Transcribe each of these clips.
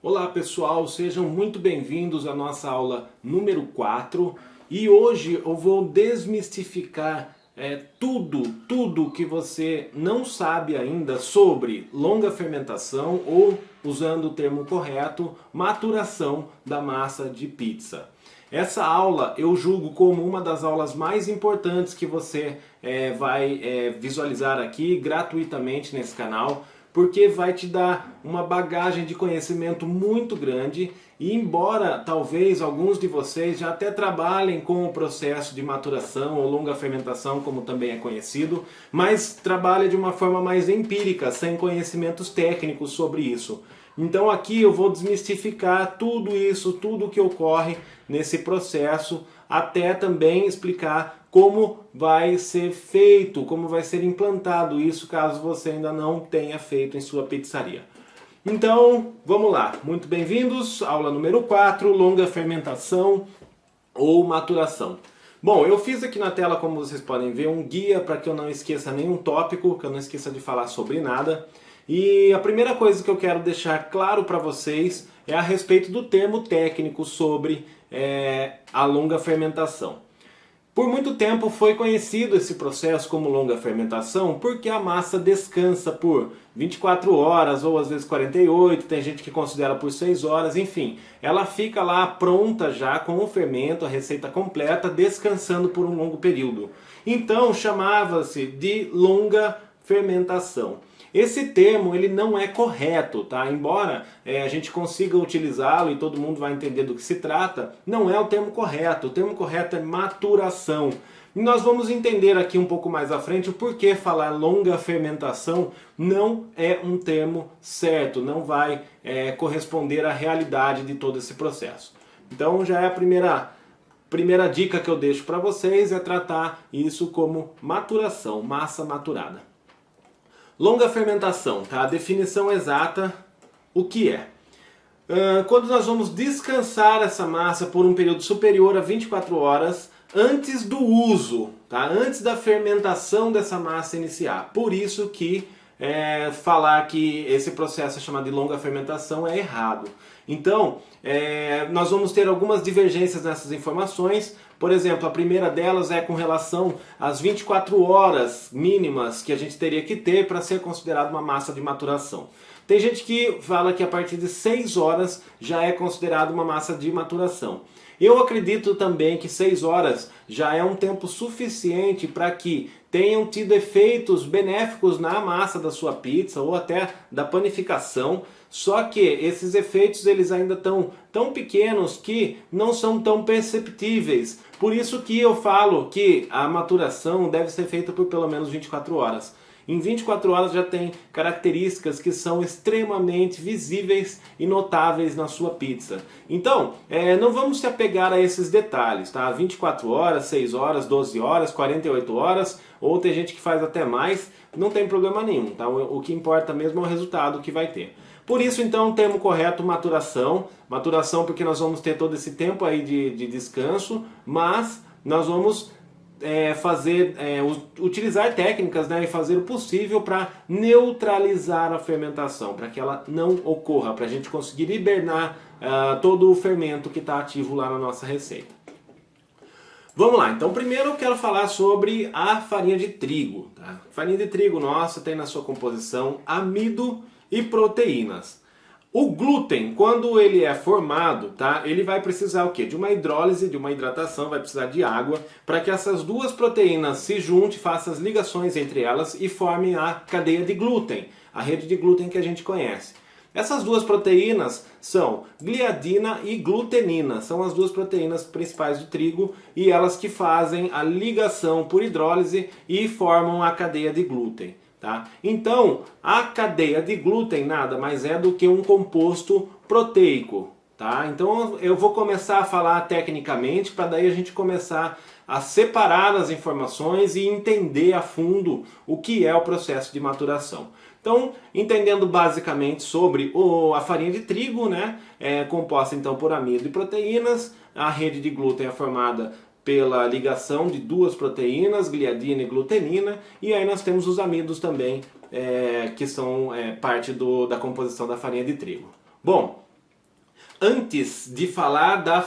Olá pessoal, sejam muito bem-vindos à nossa aula número 4 e hoje eu vou desmistificar tudo que você não sabe ainda sobre longa fermentação ou, usando o termo correto, maturação da massa de pizza. Essa aula eu julgo como uma das aulas mais importantes que você vai visualizar aqui gratuitamente nesse canal, porque vai te dar uma bagagem de conhecimento muito grande e embora talvez alguns de vocês já até trabalhem com o processo de maturação ou longa fermentação, como também é conhecido, mas trabalha de uma forma mais empírica, sem conhecimentos técnicos sobre isso. Então aqui eu vou desmistificar tudo isso, tudo que ocorre nesse processo, até também explicar como vai ser feito, como vai ser implantado isso caso você ainda não tenha feito em sua pizzaria. Então, vamos lá. Muito bem-vindos, aula número 4, longa fermentação ou maturação. Bom, eu fiz aqui na tela, como vocês podem ver, um guia para que eu não esqueça nenhum tópico, que eu não esqueça de falar sobre nada. E a primeira coisa que eu quero deixar claro para vocês é a respeito do termo técnico sobre a longa fermentação. Por muito tempo foi conhecido esse processo como longa fermentação porque a massa descansa por 24 horas ou às vezes 48, tem gente que considera por 6 horas, enfim. Ela fica lá pronta já com o fermento, a receita completa, descansando por um longo período. Então chamava-se de longa fermentação. Esse termo ele não é correto, tá? Embora a gente consiga utilizá-lo e todo mundo vai entender do que se trata, não é o termo correto. O termo correto é maturação. E nós vamos entender aqui um pouco mais à frente o porquê falar longa fermentação não é um termo certo, não vai corresponder à realidade de todo esse processo. Então já é a primeira dica que eu deixo para vocês é tratar isso como maturação, massa maturada. Longa fermentação, tá? A definição exata, o que é? Quando nós vamos descansar essa massa por um período superior a 24 horas antes do uso, tá? Antes da fermentação dessa massa iniciar. Por isso que falar que esse processo é chamado de longa fermentação é errado. Então, nós vamos ter algumas divergências nessas informações. Por exemplo, a primeira delas é com relação às 24 horas mínimas que a gente teria que ter para ser considerado uma massa de maturação. Tem gente que fala que a partir de 6 horas já é considerado uma massa de maturação. Eu acredito também que 6 horas já é um tempo suficiente para que tenham tido efeitos benéficos na massa da sua pizza ou até da panificação, só que esses efeitos eles ainda estão tão pequenos que não são tão perceptíveis. Por isso que eu falo que a maturação deve ser feita por pelo menos 24 horas. Em 24 horas já tem características que são extremamente visíveis e notáveis na sua pizza. Então, não vamos se apegar a esses detalhes, tá? 24 horas, 6 horas, 12 horas, 48 horas, ou tem gente que faz até mais, não tem problema nenhum, tá? O que importa mesmo é o resultado que vai ter. Por isso, então, o termo correto, maturação. Maturação porque nós vamos ter todo esse tempo aí de descanso, mas nós vamos utilizar técnicas, né, e fazer o possível para neutralizar a fermentação, para que ela não ocorra, para a gente conseguir hibernar todo o fermento que está ativo lá na nossa receita. Vamos lá, então primeiro eu quero falar sobre a farinha de trigo. Tá? Farinha de trigo nossa tem na sua composição amido e proteínas. O glúten, quando ele é formado, tá, ele vai precisar o quê? De uma hidrólise, de uma hidratação, vai precisar de água, para que essas duas proteínas se juntem, façam as ligações entre elas e formem a cadeia de glúten, a rede de glúten que a gente conhece. Essas duas proteínas são gliadina e glutenina, são as duas proteínas principais do trigo e elas que fazem a ligação por hidrólise e formam a cadeia de glúten. Tá? Então, a cadeia de glúten nada mais é do que um composto proteico. Tá? Então, eu vou começar a falar tecnicamente para daí a gente começar a separar as informações e entender a fundo o que é o processo de maturação. Então, entendendo basicamente sobre a farinha de trigo, né, é composta então por amido e proteínas, a rede de glúten é formada pela ligação de duas proteínas, gliadina e glutenina, e aí nós temos os amidos também, que são parte da composição da farinha de trigo. Bom, Antes de falar da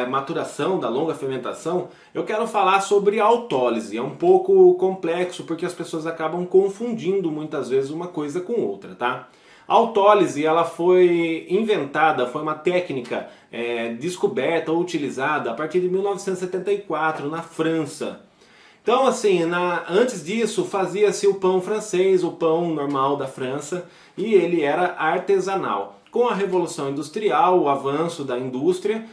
maturação, da longa fermentação, eu quero falar sobre a autólise. É um pouco complexo porque as pessoas acabam confundindo muitas vezes uma coisa com outra, tá? A autólise, ela foi inventada, foi uma técnica descoberta ou utilizada a partir de 1974 na França. Então, assim, antes disso fazia-se o pão francês, o pão normal da França, e ele era artesanal. Com a Revolução Industrial, o avanço da indústria,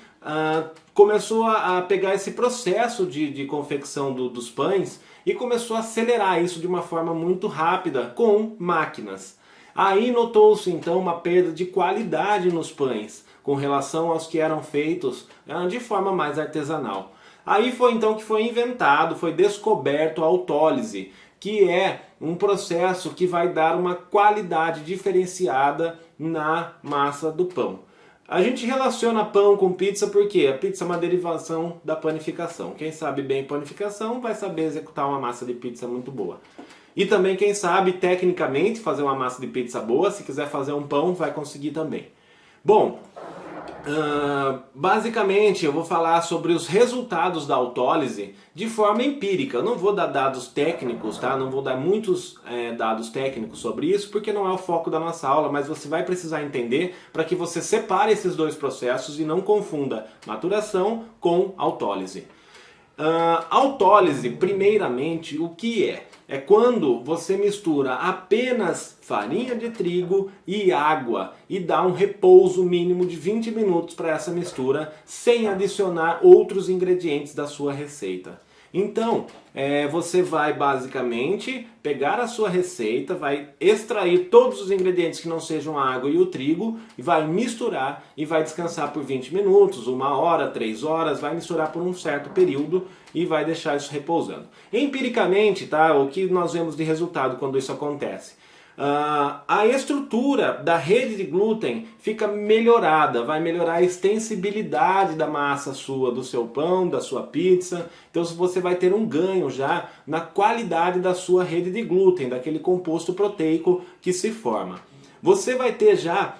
começou a pegar esse processo de confecção dos pães e começou a acelerar isso de uma forma muito rápida com máquinas. Aí notou-se então uma perda de qualidade nos pães com relação aos que eram feitos de forma mais artesanal. Aí foi então que foi inventado, foi descoberto a autólise, que é um processo que vai dar uma qualidade diferenciada na massa do pão. A gente relaciona pão com pizza porque a pizza é uma derivação da panificação. Quem sabe bem panificação vai saber executar uma massa de pizza muito boa. E também quem sabe tecnicamente fazer uma massa de pizza boa, se quiser fazer um pão vai conseguir também. Bom, basicamente eu vou falar sobre os resultados da autólise de forma empírica. Eu não vou dar dados técnicos, tá? Não vou dar muitos dados técnicos sobre isso porque não é o foco da nossa aula, mas você vai precisar entender para que você separe esses dois processos e não confunda maturação com autólise. Autólise, primeiramente, o que é? É quando você mistura apenas farinha de trigo e água e dá um repouso mínimo de 20 minutos para essa mistura sem adicionar outros ingredientes da sua receita. Então, você vai basicamente pegar a sua receita, vai extrair todos os ingredientes que não sejam a água e o trigo, e vai misturar e vai descansar por 20 minutos, 1 hora, 3 horas, vai misturar por um certo período e vai deixar isso repousando. Empiricamente, tá, o que nós vemos de resultado quando isso acontece? A estrutura da rede de glúten fica melhorada, vai melhorar a extensibilidade da massa sua, do seu pão, da sua pizza. Então você vai ter um ganho já na qualidade da sua rede de glúten, daquele composto proteico que se forma. Você vai ter já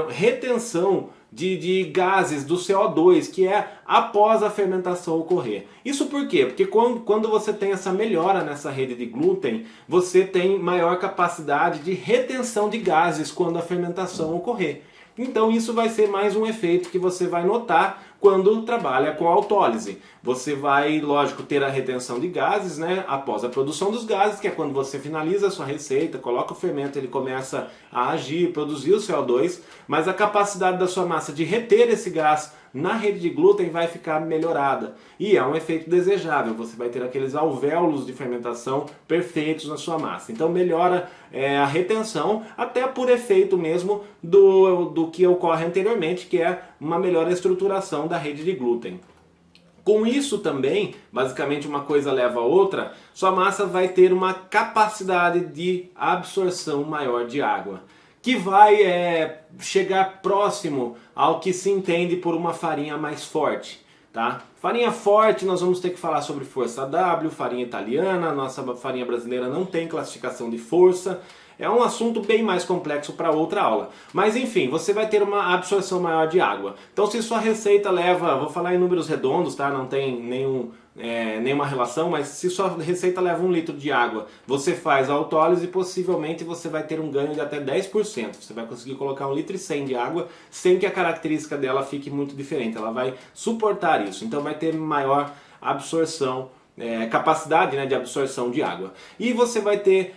retenção de gases do CO2, que é após a fermentação ocorrer. Isso por quê? Porque quando você tem essa melhora nessa rede de glúten, você tem maior capacidade de retenção de gases quando a fermentação ocorrer. Então isso vai ser mais um efeito que você vai notar quando trabalha com a autólise. Você vai, lógico, ter a retenção de gases, né, após a produção dos gases, que é quando você finaliza a sua receita, coloca o fermento, ele começa a agir, produzir o CO2, mas a capacidade da sua massa de reter esse gás na rede de glúten vai ficar melhorada. E é um efeito desejável, você vai ter aqueles alvéolos de fermentação perfeitos na sua massa. Então melhora a retenção, até por efeito mesmo do que ocorre anteriormente, que é uma melhor estruturação da rede de glúten. Com isso também, basicamente uma coisa leva a outra, sua massa vai ter uma capacidade de absorção maior de água, que vai chegar próximo ao que se entende por uma farinha mais forte. Tá? Farinha forte, nós vamos ter que falar sobre força W, farinha italiana, nossa farinha brasileira não tem classificação de força. É um assunto bem mais complexo para outra aula. Mas enfim, você vai ter uma absorção maior de água. Então se sua receita leva, vou falar em números redondos, tá? Não tem nenhuma relação, mas se sua receita leva 1 litro de água, você faz a autólise, possivelmente você vai ter um ganho de até 10%. Você vai conseguir colocar 1,1 litro de água sem que a característica dela fique muito diferente. Ela vai suportar isso, então vai ter maior absorção, capacidade, né, de absorção de água. E você vai ter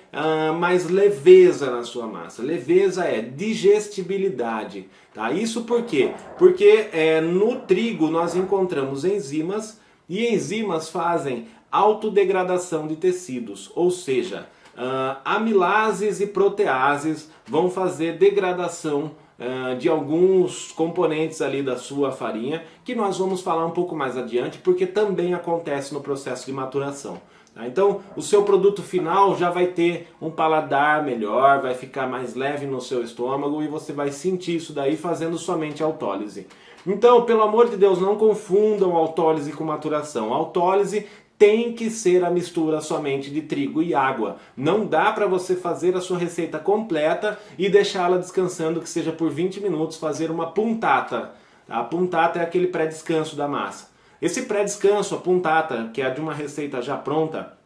mais leveza na sua massa. Leveza é digestibilidade. Tá? Isso por quê? Porque no trigo nós encontramos enzimas, e enzimas fazem autodegradação de tecidos, ou seja, amilases e proteases vão fazer degradação de alguns componentes ali da sua farinha, que nós vamos falar um pouco mais adiante, porque também acontece no processo de maturação. Então o seu produto final já vai ter um paladar melhor, vai ficar mais leve no seu estômago e você vai sentir isso daí fazendo somente autólise. Então, pelo amor de Deus, não confundam autólise com maturação. Autólise tem que ser a mistura somente de trigo e água. Não dá para você fazer a sua receita completa e deixá-la descansando, que seja por 20 minutos, fazer uma puntata. A puntata é aquele pré-descanso da massa. Esse pré-descanso, a puntata, que é de uma receita já pronta,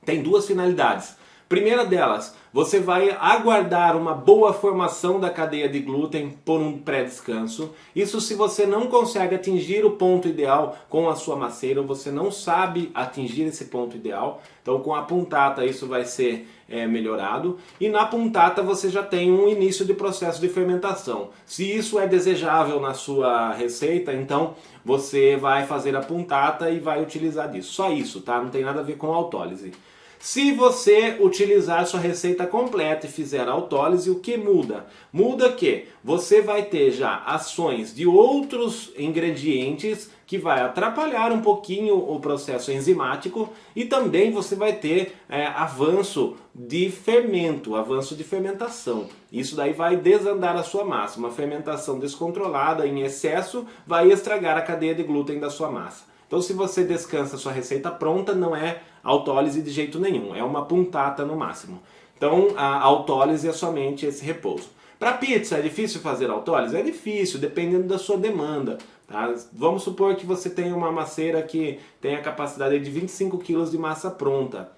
tem duas finalidades. Primeira delas, você vai aguardar uma boa formação da cadeia de glúten por um pré-descanso. Isso se você não consegue atingir o ponto ideal com a sua maceira, ou você não sabe atingir esse ponto ideal. Então com a puntata isso vai ser melhorado. E na puntata você já tem um início de processo de fermentação. Se isso é desejável na sua receita, então você vai fazer a puntata e vai utilizar disso. Só isso, tá? Não tem nada a ver com autólise. Se você utilizar sua receita completa e fizer a autólise, o que muda? Muda que você vai ter já ações de outros ingredientes que vai atrapalhar um pouquinho o processo enzimático e também você vai ter avanço de fermento, avanço de fermentação. Isso daí vai desandar a sua massa. Uma fermentação descontrolada em excesso vai estragar a cadeia de glúten da sua massa. Então se você descansa a sua receita pronta, não é autólise de jeito nenhum, é uma puntata no máximo. Então a autólise é somente esse repouso. Para pizza é difícil fazer autólise? É difícil, dependendo da sua demanda. Tá? Vamos supor que você tem uma maceira que tem a capacidade de 25 kg de massa pronta.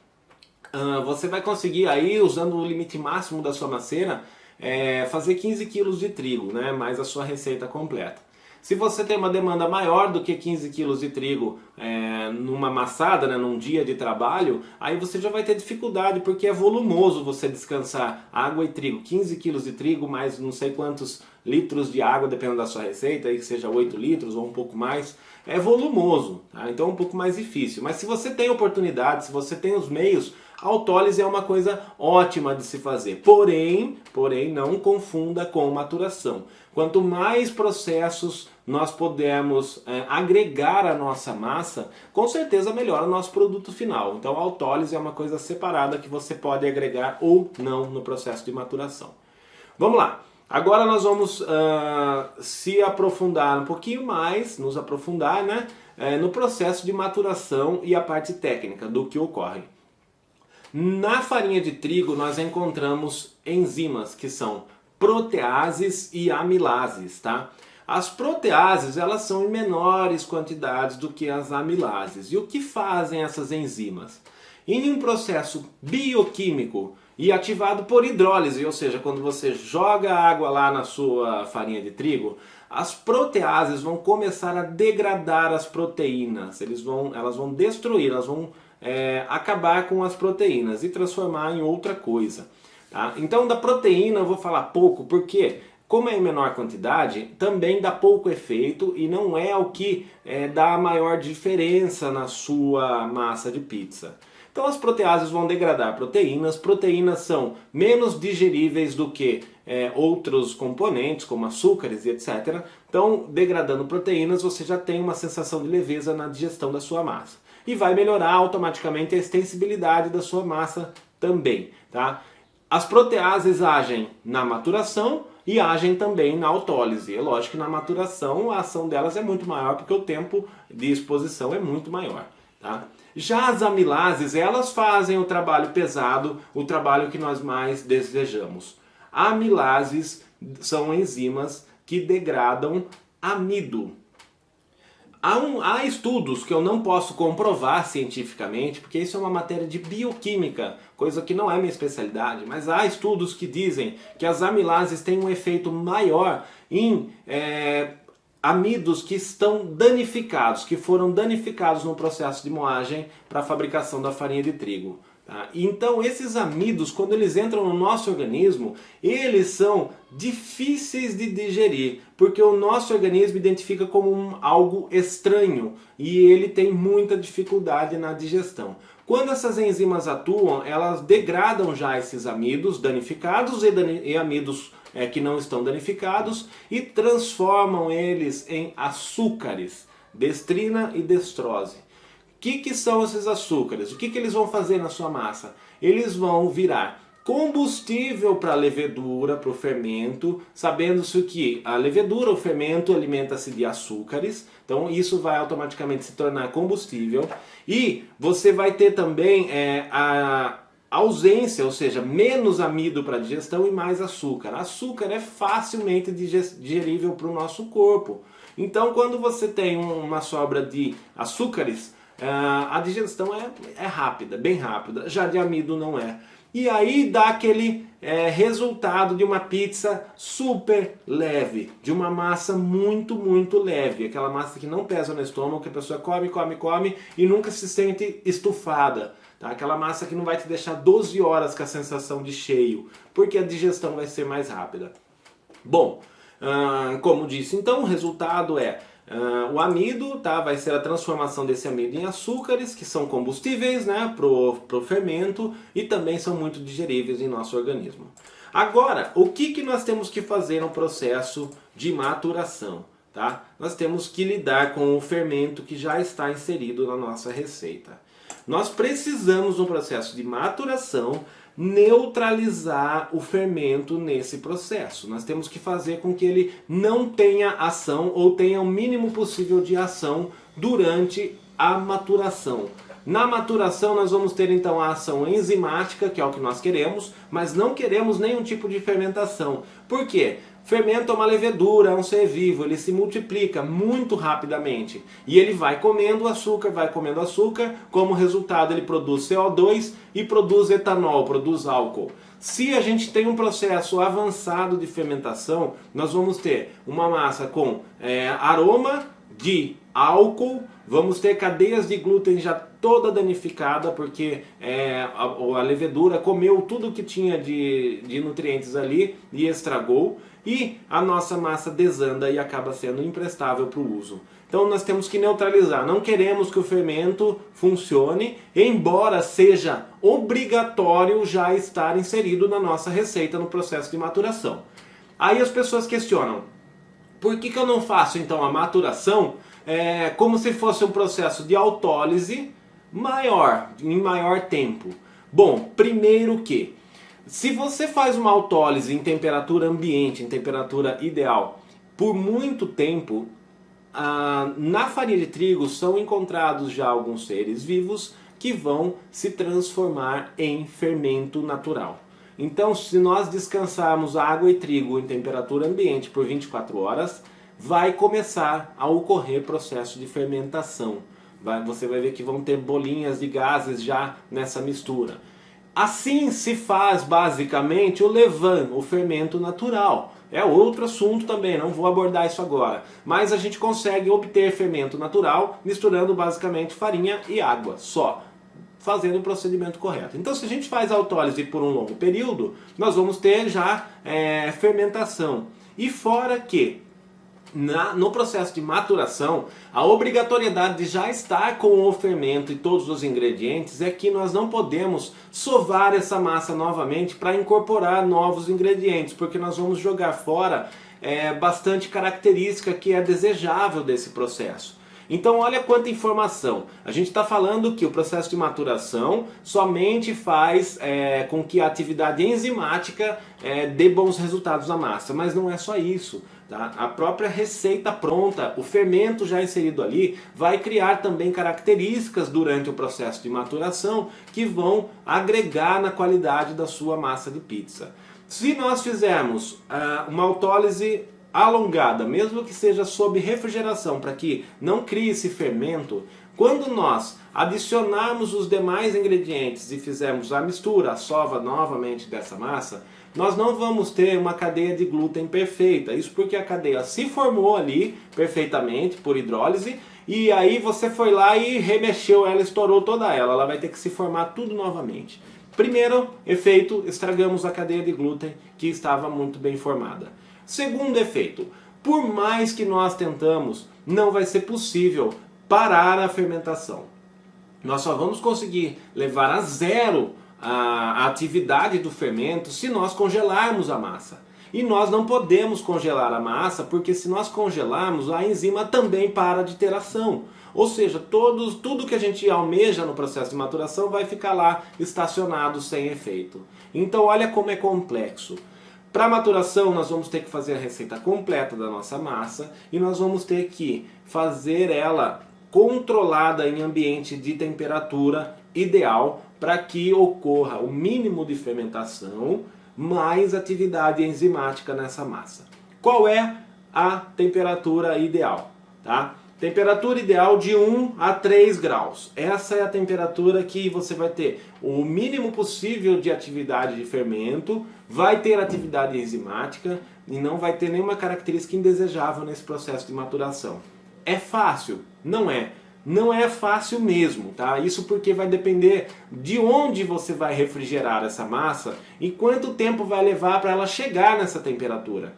Você vai conseguir aí, usando o limite máximo da sua maceira, fazer 15 kg de trigo, né? Mais a sua receita completa. Se você tem uma demanda maior do que 15 kg de trigo numa massada, né, num dia de trabalho, aí você já vai ter dificuldade, porque é volumoso você descansar água e trigo. 15 kg de trigo mais não sei quantos litros de água, dependendo da sua receita, aí que seja 8 litros ou um pouco mais, é volumoso, tá? Então é um pouco mais difícil. Mas se você tem oportunidade, se você tem os meios, a autólise é uma coisa ótima de se fazer. Porém, não confunda com maturação. Quanto mais processos nós pudermos agregar à nossa massa, com certeza melhora o nosso produto final. Então a autólise é uma coisa separada que você pode agregar ou não no processo de maturação. Vamos lá. Agora nós vamos se aprofundar um pouquinho mais, nos aprofundar, né, no processo de maturação e a parte técnica do que ocorre. Na farinha de trigo nós encontramos enzimas que são proteases e amilases, tá? As proteases, elas são em menores quantidades do que as amilases. E o que fazem essas enzimas? Em um processo bioquímico e ativado por hidrólise, ou seja, quando você joga água lá na sua farinha de trigo, as proteases vão começar a degradar as proteínas. Elas vão destruir, elas vão acabar com as proteínas e transformar em outra coisa. Tá? Então da proteína eu vou falar pouco, porque como é em menor quantidade, também dá pouco efeito e não é o que dá a maior diferença na sua massa de pizza. Então as proteases vão degradar proteínas. Proteínas são menos digeríveis do que outros componentes, como açúcares e etc. Então, degradando proteínas, você já tem uma sensação de leveza na digestão da sua massa. E vai melhorar automaticamente a extensibilidade da sua massa também. Tá? As proteases agem na maturação e agem também na autólise. É lógico que na maturação a ação delas é muito maior, porque o tempo de exposição é muito maior. Tá? Já as amilases, elas fazem o trabalho pesado, o trabalho que nós mais desejamos. Amilases são enzimas que degradam amido. Há estudos que eu não posso comprovar cientificamente, porque isso é uma matéria de bioquímica, coisa que não é minha especialidade, mas há estudos que dizem que as amilases têm um efeito maior em amidos que estão danificados, que foram danificados no processo de moagem para a fabricação da farinha de trigo. Tá? Então esses amidos, quando eles entram no nosso organismo, eles são difíceis de digerir, porque o nosso organismo identifica como algo estranho e ele tem muita dificuldade na digestão. Quando essas enzimas atuam, elas degradam já esses amidos danificados e amidos que não estão danificados e transformam eles em açúcares, destrina e destrose. O que são esses açúcares? O que eles vão fazer na sua massa? Eles vão virar combustível para a levedura, para o fermento, sabendo-se que a levedura, o fermento, alimenta-se de açúcares, então isso vai automaticamente se tornar combustível. E você vai ter também ausência, ou seja, menos amido para digestão e mais açúcar. Açúcar é facilmente digerível para o nosso corpo. Então, quando você tem uma sobra de açúcares, a digestão é rápida, bem rápida. Já de amido não é. E aí dá aquele resultado de uma pizza super leve, de uma massa muito, muito leve. Aquela massa que não pesa no estômago, que a pessoa come, come, come e nunca se sente estufada. Tá? Aquela massa que não vai te deixar 12 horas com a sensação de cheio, porque a digestão vai ser mais rápida. Bom, como disse, então o resultado é o amido, tá? Vai ser a transformação desse amido em açúcares, que são combustíveis, né, pro fermento e também são muito digeríveis em nosso organismo. Agora, o que nós temos que fazer no processo de maturação? Tá? Nós temos que lidar com o fermento que já está inserido na nossa receita. Nós precisamos, no processo de maturação, neutralizar o fermento nesse processo. Nós temos que fazer com que ele não tenha ação ou tenha o mínimo possível de ação durante a maturação. Na maturação nós vamos ter então a ação enzimática, que é o que nós queremos, mas não queremos nenhum tipo de fermentação. Por quê? Fermento é uma levedura, é um ser vivo, ele se multiplica muito rapidamente. E ele vai comendo açúcar, como resultado ele produz CO2 e produz etanol, produz álcool. Se a gente tem um processo avançado de fermentação, nós vamos ter uma massa com aroma de álcool, vamos ter cadeias de glúten já toda danificada, porque a levedura comeu tudo que tinha de nutrientes ali e estragou, e a nossa massa desanda e acaba sendo imprestável para o uso. Então nós temos que neutralizar, não queremos que o fermento funcione, embora seja obrigatório já estar inserido na nossa receita no processo de maturação. Aí as pessoas questionam, por que eu não faço então a maturação como se fosse um processo de autólise maior, em maior tempo? Bom, primeiro que, se você faz uma autólise em temperatura ambiente, em temperatura ideal, por muito tempo, na farinha de trigo são encontrados já alguns seres vivos que vão se transformar em fermento natural. Então, se nós descansarmos água e trigo em temperatura ambiente por 24 horas, vai começar a ocorrer processo de fermentação. Você vai ver que vão ter bolinhas de gases já nessa mistura. Assim se faz basicamente o levain, o fermento natural. É outro assunto também, não vou abordar isso agora. Mas a gente consegue obter fermento natural misturando basicamente farinha e água, só, fazendo o procedimento correto. Então, se a gente faz a autólise por um longo período, nós vamos ter já fermentação. E fora que, no processo de maturação, a obrigatoriedade de já estar com o fermento e todos os ingredientes é que nós não podemos sovar essa massa novamente para incorporar novos ingredientes, porque nós vamos jogar fora bastante característica que é desejável desse processo. Então olha quanta informação. A gente está falando que o processo de maturação somente faz com que a atividade enzimática dê bons resultados na massa, mas não é só isso. Tá? A própria receita pronta, o fermento já inserido ali, vai criar também características durante o processo de maturação que vão agregar na qualidade da sua massa de pizza. Se nós fizermos uma autólise alongada, mesmo que seja sob refrigeração, para que não crie esse fermento, quando nós adicionarmos os demais ingredientes e fizermos a mistura, a sova novamente dessa massa, nós não vamos ter uma cadeia de glúten perfeita. Isso porque a cadeia se formou ali perfeitamente por hidrólise e aí você foi lá e remexeu ela, estourou toda ela. Ela vai ter que se formar tudo novamente. Primeiro efeito, estragamos a cadeia de glúten que estava muito bem formada. Segundo efeito, por mais que nós tentamos, não vai ser possível parar a fermentação. Nós só vamos conseguir levar a zero a atividade do fermento se nós congelarmos a massa. E nós não podemos congelar a massa, porque se nós congelarmos, a enzima também para de ter ação. Ou seja, tudo que a gente almeja no processo de maturação vai ficar lá estacionado sem efeito. Então olha como é complexo. Para a maturação nós vamos ter que fazer a receita completa da nossa massa e nós vamos ter que fazer ela controlada em ambiente de temperatura ideal para que ocorra o mínimo de fermentação mais atividade enzimática nessa massa. Qual é a temperatura ideal? Tá? Temperatura ideal de 1 a 3 graus. Essa é a temperatura que você vai ter o mínimo possível de atividade de fermento, vai ter atividade enzimática e não vai ter nenhuma característica indesejável nesse processo de maturação. É fácil? Não é. Não é fácil mesmo, tá? Isso porque vai depender de onde você vai refrigerar essa massa e quanto tempo vai levar para ela chegar nessa temperatura.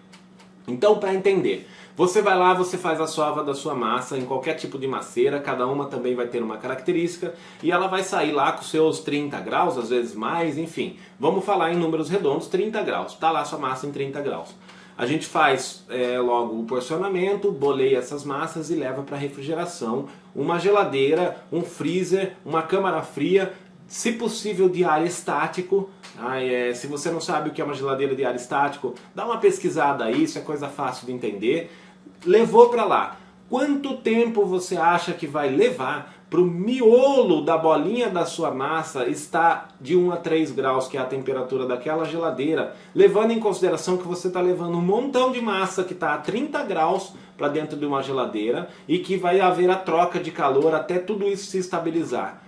Então, para entender, você vai lá, você faz a sova da sua massa em qualquer tipo de maceira, cada uma também vai ter uma característica e ela vai sair lá com seus 30 graus, às vezes mais, enfim. Vamos falar em números redondos, 30 graus. Tá lá a sua massa em 30 graus. A gente faz logo o porcionamento, boleia essas massas e leva para refrigeração. Uma geladeira, um freezer, uma câmara fria, se possível de ar estático. Se você não sabe o que é uma geladeira de ar estático, dá uma pesquisada aí, isso é coisa fácil de entender. Levou para lá. Quanto tempo você acha que vai levar para o miolo da bolinha da sua massa estar de 1 a 3 graus, que é a temperatura daquela geladeira, levando em consideração que você está levando um montão de massa que está a 30 graus para dentro de uma geladeira e que vai haver a troca de calor até tudo isso se estabilizar.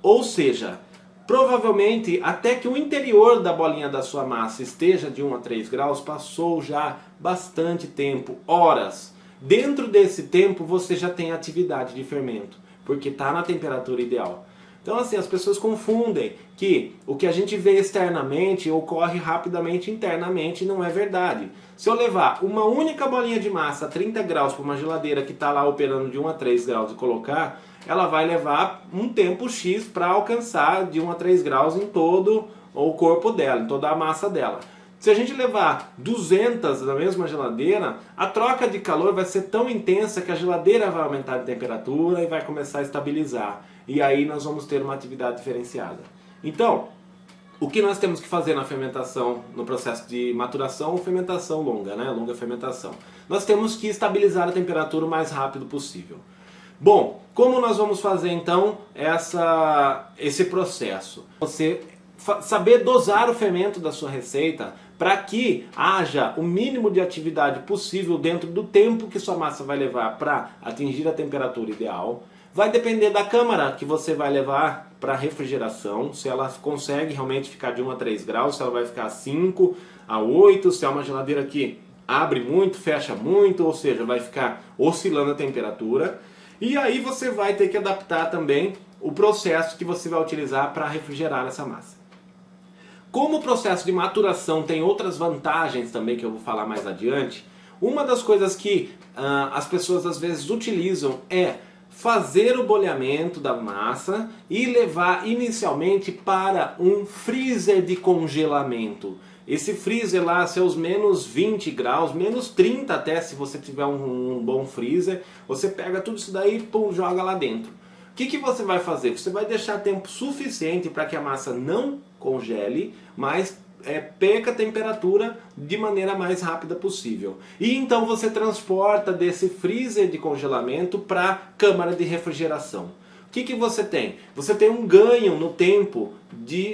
Ou seja, provavelmente até que o interior da bolinha da sua massa esteja de 1 a 3 graus, passou já bastante tempo, horas. Dentro desse tempo você já tem atividade de fermento, porque está na temperatura ideal. Então assim, as pessoas confundem que o que a gente vê externamente ocorre rapidamente internamente, não é verdade. Se eu levar uma única bolinha de massa a 30 graus para uma geladeira que está lá operando de 1 a 3 graus e colocar, ela vai levar um tempo X para alcançar de 1 a 3 graus em todo o corpo dela, em toda a massa dela. Se a gente levar 200 na mesma geladeira, a troca de calor vai ser tão intensa que a geladeira vai aumentar de temperatura e vai começar a estabilizar. E aí nós vamos ter uma atividade diferenciada. Então, o que nós temos que fazer na fermentação, no processo de maturação ou fermentação longa, né? Longa fermentação? Nós temos que estabilizar a temperatura o mais rápido possível. Bom, como nós vamos fazer então esse processo? Você saber dosar o fermento da sua receita para que haja o mínimo de atividade possível dentro do tempo que sua massa vai levar para atingir a temperatura ideal. Vai depender da câmara que você vai levar para refrigeração, se ela consegue realmente ficar de 1 a 3 graus, se ela vai ficar 5 a 8, se é uma geladeira que abre muito, fecha muito, ou seja, vai ficar oscilando a temperatura. E aí você vai ter que adaptar também o processo que você vai utilizar para refrigerar essa massa. Como o processo de maturação tem outras vantagens também que eu vou falar mais adiante, uma das coisas que as pessoas às vezes utilizam é fazer o boleamento da massa e levar inicialmente para um freezer de congelamento. Esse freezer lá, seus menos 20 graus, menos 30 até se você tiver um bom freezer, você pega tudo isso daí e pum, joga lá dentro. O que você vai fazer? Você vai deixar tempo suficiente para que a massa não congele, mas perca a temperatura de maneira mais rápida possível. E então você transporta desse freezer de congelamento para a câmara de refrigeração. O que você tem? Você tem um ganho no tempo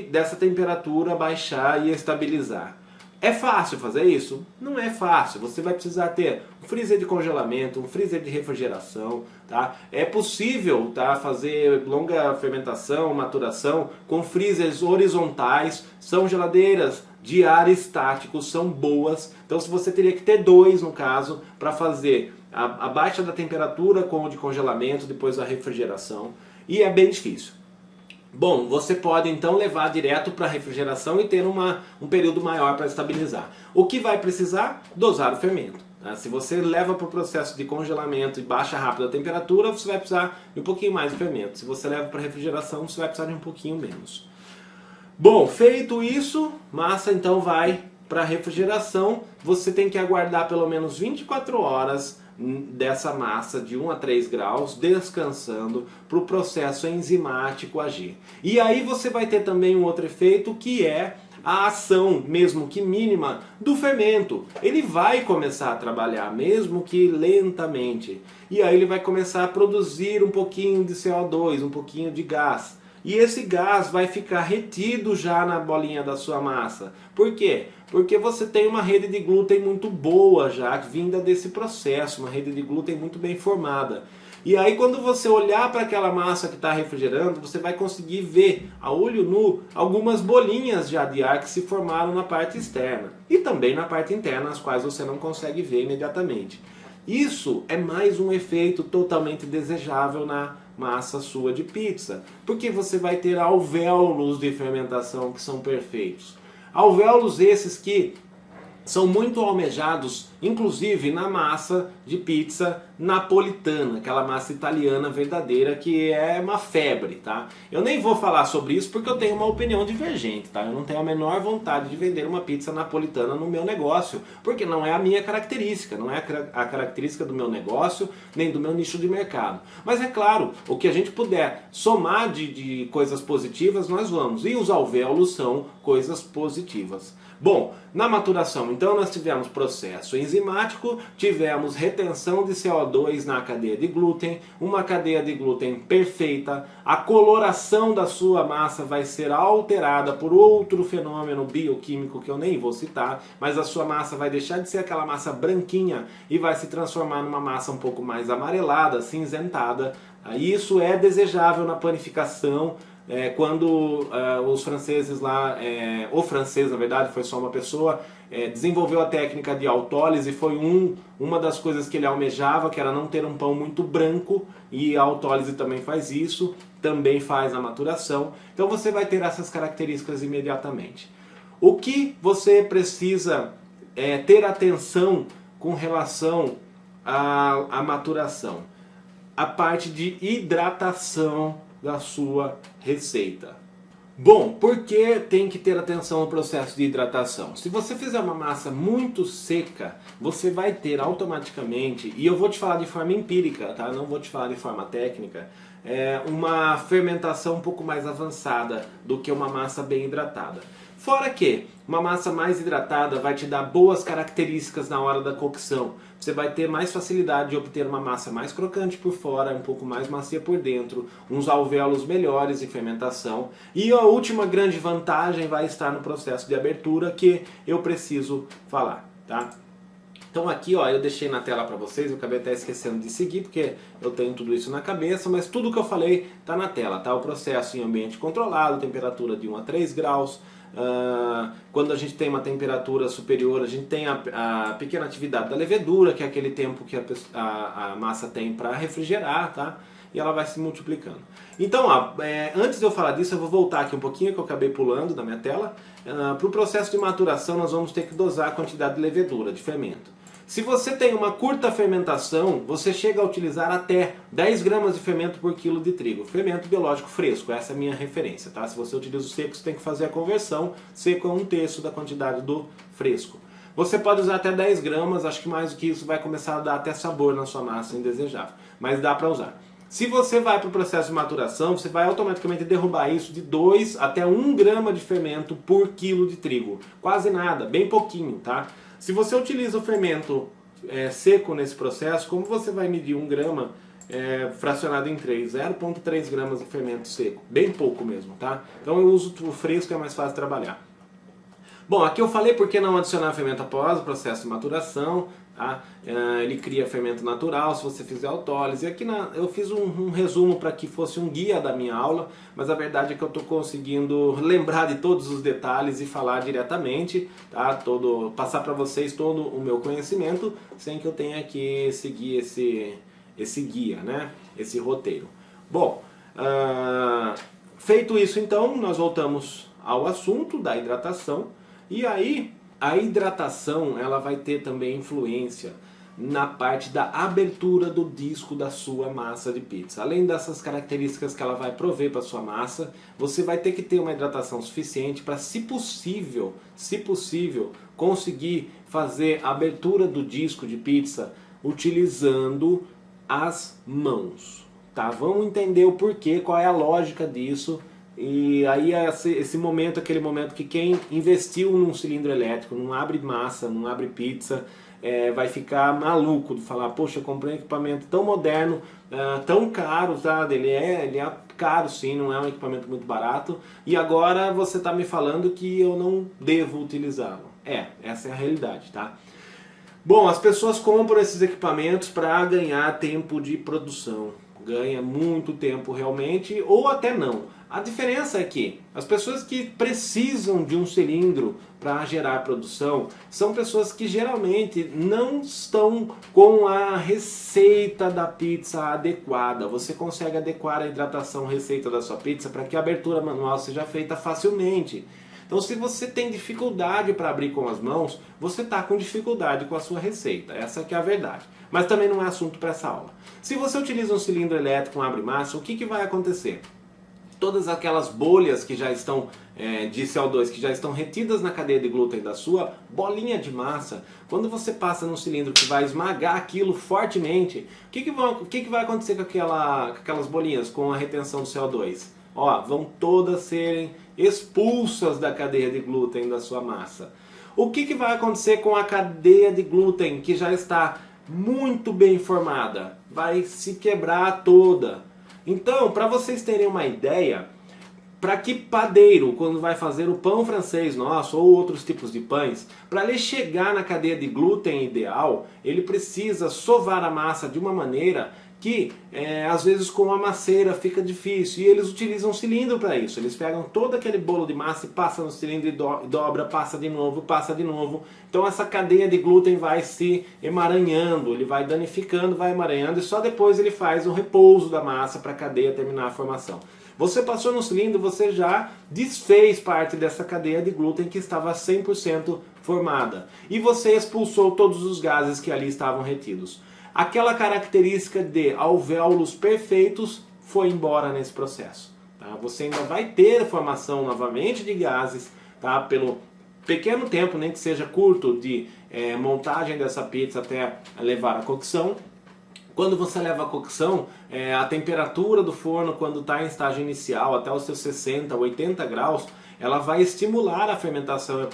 dessa temperatura baixar e estabilizar. É fácil fazer isso? Não é fácil. Você vai precisar ter um freezer de congelamento, um freezer de refrigeração. Tá? É possível, tá, fazer longa fermentação, maturação com freezers horizontais. São geladeiras de ar estático, são boas. Então você teria que ter 2 no caso para fazer a baixa da temperatura com o de congelamento, depois a refrigeração. E é bem difícil. Bom, você pode então levar direto para a refrigeração e ter um período maior para estabilizar. O que vai precisar? Dosar o fermento. Tá? Se você leva para o processo de congelamento e baixa rápido a temperatura, você vai precisar de um pouquinho mais de fermento. Se você leva para a refrigeração, você vai precisar de um pouquinho menos. Bom, feito isso, massa então vai para a refrigeração. Você tem que aguardar pelo menos 24 horas dessa massa de 1 a 3 graus, descansando, para o processo enzimático agir. E aí você vai ter também um outro efeito, que é a ação, mesmo que mínima, do fermento. Ele vai começar a trabalhar, mesmo que lentamente. E aí ele vai começar a produzir um pouquinho de CO2, um pouquinho de gás. e esse gás vai ficar retido já na bolinha da sua massa. Por quê? Porque você tem uma rede de glúten muito boa já, vinda desse processo, uma rede de glúten muito bem formada. E aí quando você olhar para aquela massa que está refrigerando, você vai conseguir ver a olho nu algumas bolinhas já de ar que se formaram na parte externa. E também na parte interna, as quais você não consegue ver imediatamente. Isso é mais um efeito totalmente desejável na massa sua de pizza, porque você vai ter alvéolos de fermentação que são perfeitos. Alvéolos esses que são muito almejados, inclusive na massa de pizza napolitana, aquela massa italiana verdadeira que é uma febre, tá? Eu nem vou falar sobre isso porque eu tenho uma opinião divergente, tá? Eu não tenho a menor vontade de vender uma pizza napolitana no meu negócio, porque não é a minha característica, não é a característica do meu negócio, nem do meu nicho de mercado. Mas é claro, o que a gente puder somar de coisas positivas, nós vamos. E os alvéolos são coisas positivas. Bom, na maturação, então, nós tivemos processo enzimático, tivemos retenção de CO2 na cadeia de glúten, uma cadeia de glúten perfeita, a coloração da sua massa vai ser alterada por outro fenômeno bioquímico que eu nem vou citar, mas a sua massa vai deixar de ser aquela massa branquinha e vai se transformar numa massa um pouco mais amarelada, cinzentada. Isso é desejável na panificação. Quando os franceses lá, o francês na verdade foi só uma pessoa, desenvolveu a técnica de autólise, foi uma das coisas que ele almejava, que era não ter um pão muito branco, e a autólise também faz isso, também faz a maturação. Então você vai ter essas características imediatamente. O que você precisa ter atenção com relação à maturação? A parte de hidratação da sua receita. Bom, por que tem que ter atenção ao processo de hidratação? Se você fizer uma massa muito seca, você vai ter automaticamente, e eu vou te falar de forma empírica, tá? Não vou te falar de forma técnica, uma fermentação um pouco mais avançada do que uma massa bem hidratada. Fora que uma massa mais hidratada vai te dar boas características na hora da cocção. Você vai ter mais facilidade de obter uma massa mais crocante por fora, um pouco mais macia por dentro, uns alvéolos melhores de fermentação. E a última grande vantagem vai estar no processo de abertura que eu preciso falar, tá? Então aqui, ó, eu deixei na tela para vocês, eu acabei até esquecendo de seguir porque eu tenho tudo isso na cabeça, mas tudo que eu falei tá na tela, tá? O processo em ambiente controlado, temperatura de 1 a 3 graus, quando a gente tem uma temperatura superior, a gente tem a pequena atividade da levedura, que é aquele tempo que a massa tem para refrigerar, tá? E ela vai se multiplicando. Então, antes de eu falar disso, eu vou voltar aqui um pouquinho, que eu acabei pulando da minha tela. Para o processo de maturação, nós vamos ter que dosar a quantidade de levedura, de fermento. Se você tem uma curta fermentação, você chega a utilizar até 10 gramas de fermento por quilo de trigo. Fermento biológico fresco, essa é a minha referência, tá? Se você utiliza o seco, você tem que fazer a conversão. Seco é 1/3 da quantidade do fresco. Você pode usar até 10 gramas, acho que mais do que isso vai começar a dar até sabor na sua massa, indesejável. Mas dá para usar. Se você vai para o processo de maturação, você vai automaticamente derrubar isso de 2 até 1 grama de fermento por quilo de trigo. Quase nada, bem pouquinho, tá? Se você utiliza o fermento seco nesse processo, como você vai medir 1 grama fracionado em 3? 0,3 gramas de fermento seco, bem pouco mesmo, tá? Então eu uso o fresco, é mais fácil de trabalhar. Bom, aqui eu falei por que não adicionar fermento após o processo de maturação, tá? Ele cria fermento natural se você fizer autólise. Aqui eu fiz um resumo para que fosse um guia da minha aula, mas a verdade é que eu estou conseguindo lembrar de todos os detalhes e falar diretamente, tá? Passar para vocês todo o meu conhecimento sem que eu tenha que seguir esse guia, né? Esse roteiro. Bom, feito isso então, nós voltamos ao assunto da hidratação. E aí, a hidratação ela vai ter também influência na parte da abertura do disco da sua massa de pizza. Além dessas características que ela vai prover para sua massa, você vai ter que ter uma hidratação suficiente para, se possível, conseguir fazer a abertura do disco de pizza utilizando as mãos. Tá? Vamos entender o porquê, qual é a lógica disso. E aí esse momento, aquele momento que quem investiu num cilindro elétrico, não abre massa, não abre pizza, vai ficar maluco de falar, poxa, eu comprei um equipamento tão moderno, tão caro, tá? Ele é caro sim, não é um equipamento muito barato, e agora você está me falando que eu não devo utilizá-lo. Essa é a realidade, tá? Bom, as pessoas compram esses equipamentos para ganhar tempo de produção. Ganha muito tempo realmente, ou até não. A diferença é que as pessoas que precisam de um cilindro para gerar produção são pessoas que geralmente não estão com a receita da pizza adequada. Você consegue adequar a hidratação receita da sua pizza para que a abertura manual seja feita facilmente. Então, se você tem dificuldade para abrir com as mãos, você está com dificuldade com a sua receita. Essa que é a verdade. Mas também não é assunto para essa aula. Se você utiliza um cilindro elétrico, um abre-massa, o que vai acontecer? Todas aquelas bolhas que já estão de CO2 que já estão retidas na cadeia de glúten da sua bolinha de massa, quando você passa num cilindro que vai esmagar aquilo fortemente, o que vai acontecer com aquelas bolinhas com a retenção do CO2? Ó, vão todas serem expulsas da cadeia de glúten da sua massa. O que vai acontecer com a cadeia de glúten que já está muito bem formada? Vai se quebrar toda. Então, para vocês terem uma ideia, para que padeiro, quando vai fazer o pão francês nosso ou outros tipos de pães, para ele chegar na cadeia de glúten ideal, ele precisa sovar a massa de uma maneira que às vezes com a masseira fica difícil, e eles utilizam um cilindro para isso. Eles pegam todo aquele bolo de massa e passam no cilindro e dobra, passa de novo, passa de novo. Então essa cadeia de glúten vai se emaranhando, ele vai danificando, vai emaranhando, e só depois ele faz o repouso da massa para a cadeia terminar a formação. Você passou no cilindro, você já desfez parte dessa cadeia de glúten que estava 100% formada. E você expulsou todos os gases que ali estavam retidos. Aquela característica de alvéolos perfeitos foi embora nesse processo. Tá? Você ainda vai ter formação novamente de gases, tá? Pelo pequeno tempo, nem que seja curto, de montagem dessa pizza até levar à cocção. Quando você leva a cocção, a temperatura do forno, quando está em estágio inicial, até os seus 60, 80 graus, ela vai estimular a fermentação e a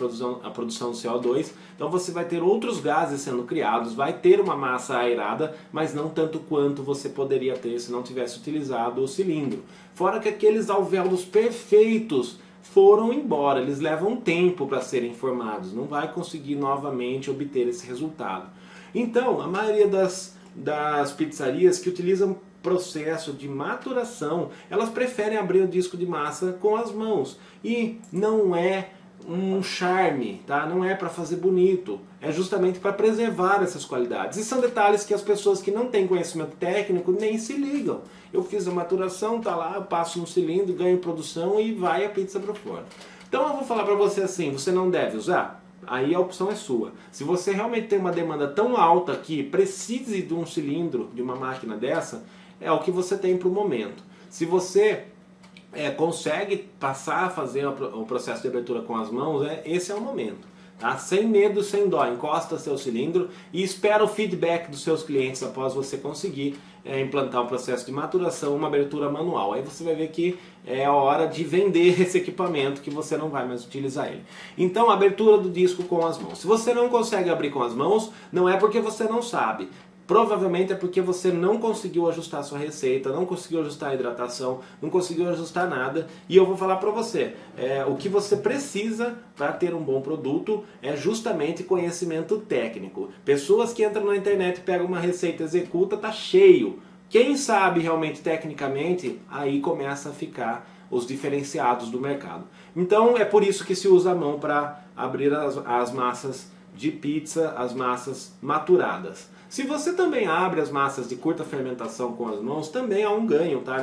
produção de CO2, então você vai ter outros gases sendo criados, vai ter uma massa aerada, mas não tanto quanto você poderia ter se não tivesse utilizado o cilindro. Fora que aqueles alvéolos perfeitos foram embora, eles levam tempo para serem formados, não vai conseguir novamente obter esse resultado. Então, a maioria das pizzarias que utilizam processo de maturação, elas preferem abrir o disco de massa com as mãos. E não é um charme, tá? Não é para fazer bonito, é justamente para preservar essas qualidades. E são detalhes que as pessoas que não têm conhecimento técnico nem se ligam. Eu fiz a maturação, tá lá, eu passo no cilindro, ganho produção e vai a pizza para fora. Então eu vou falar para você assim, você não deve usar? Aí a opção é sua. Se você realmente tem uma demanda tão alta que precise de um cilindro, de uma máquina dessa, é o que você tem para o momento. Se você consegue passar a fazer o processo de abertura com as mãos, esse é o momento. Tá? Sem medo, sem dó, encosta seu cilindro e espera o feedback dos seus clientes após você conseguir implantar um processo de maturação, uma abertura manual. Aí você vai ver que é a hora de vender esse equipamento, que você não vai mais utilizar ele. Então, abertura do disco com as mãos. Se você não consegue abrir com as mãos, não é porque você não sabe. Provavelmente é porque você não conseguiu ajustar a sua receita, não conseguiu ajustar a hidratação, não conseguiu ajustar nada. E eu vou falar para você, o que você precisa para ter um bom produto é justamente conhecimento técnico. Pessoas que entram na internet, pegam uma receita, executa, tá cheio. Quem sabe realmente tecnicamente, aí começa a ficar os diferenciados do mercado. Então é por isso que se usa a mão para abrir as massas de pizza, as massas maturadas. Se você também abre as massas de curta fermentação com as mãos, também há um ganho, tá?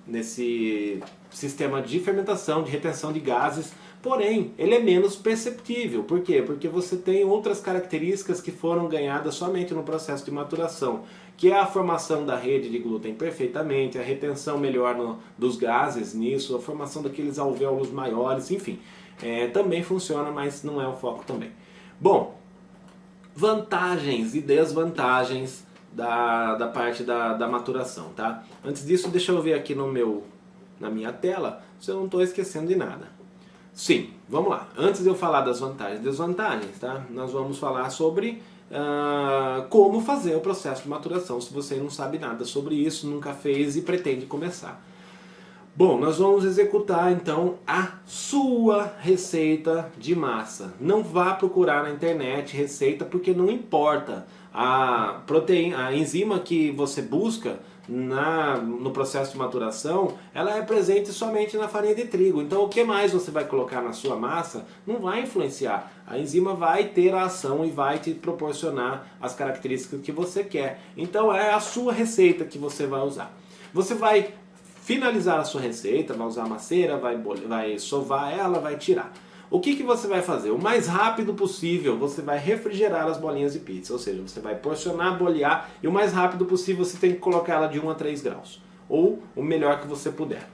Nesse sistema de fermentação, de retenção de gases, porém, ele é menos perceptível. Por quê? Porque você tem outras características que foram ganhadas somente no processo de maturação, que é a formação da rede de glúten perfeitamente, a retenção melhor dos gases nisso, a formação daqueles alvéolos maiores, enfim. Também funciona, mas não é o foco também. Bom, vantagens e desvantagens da parte da maturação, tá? Antes disso, deixa eu ver aqui na minha tela se eu não estou esquecendo de nada. Sim, vamos lá. Antes de eu falar das vantagens e desvantagens, tá? Nós vamos falar sobre como fazer o processo de maturação, se você não sabe nada sobre isso, nunca fez e pretende começar. Bom, nós vamos executar então a sua receita de massa. Não vá procurar na internet receita porque não importa. A proteína, a enzima que você busca no processo de maturação, ela é presente somente na farinha de trigo. Então o que mais você vai colocar na sua massa não vai influenciar. A enzima vai ter a ação e vai te proporcionar as características que você quer. Então é a sua receita que você vai usar. Você vai finalizar a sua receita, vai usar a maceira, vai sovar ela, vai tirar. O que você vai fazer? O mais rápido possível você vai refrigerar as bolinhas de pizza, ou seja, você vai porcionar, bolear e o mais rápido possível você tem que colocar ela de 1 a 3 graus, ou o melhor que você puder.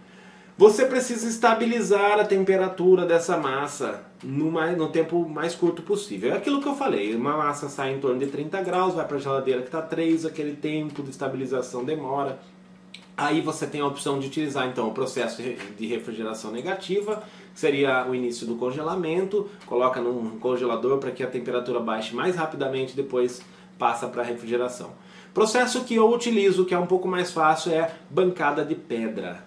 Você precisa estabilizar a temperatura dessa massa no tempo mais curto possível. É aquilo que eu falei, uma massa sai em torno de 30 graus, vai para a geladeira que está 3, aquele tempo de estabilização demora. Aí você tem a opção de utilizar então o processo de refrigeração negativa, que seria o início do congelamento, coloca num congelador para que a temperatura baixe mais rapidamente, depois passa para a refrigeração. Processo que eu utilizo, que é um pouco mais fácil, é bancada de pedra.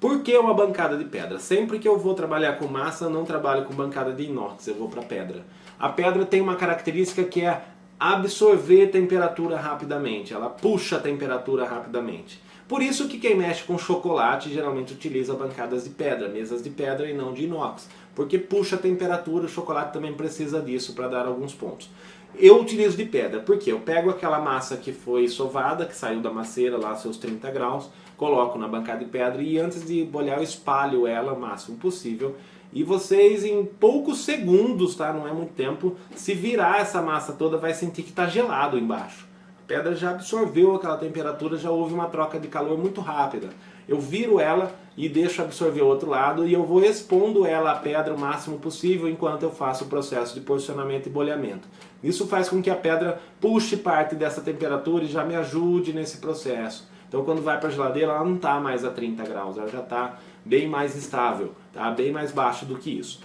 Por que uma bancada de pedra? Sempre que eu vou trabalhar com massa, eu não trabalho com bancada de inox, eu vou para pedra. A pedra tem uma característica que é absorver temperatura rapidamente, ela puxa a temperatura rapidamente. Por isso que quem mexe com chocolate geralmente utiliza bancadas de pedra, mesas de pedra e não de inox, porque puxa a temperatura, o chocolate também precisa disso para dar alguns pontos. Eu utilizo de pedra, porque eu pego aquela massa que foi sovada, que saiu da maceira lá seus 30 graus, coloco na bancada de pedra e antes de bolhar eu espalho ela o máximo possível. E vocês em poucos segundos, tá? Não é muito tempo, se virar essa massa toda vai sentir que está gelado embaixo. A pedra já absorveu aquela temperatura, já houve uma troca de calor muito rápida. Eu viro ela e deixo absorver o outro lado e eu vou expondo ela à pedra o máximo possível enquanto eu faço o processo de porcionamento e bolhamento. Isso faz com que a pedra puxe parte dessa temperatura e já me ajude nesse processo. Então quando vai para a geladeira ela não está mais a 30 graus, ela já está bem mais estável, tá? Bem mais baixo do que isso.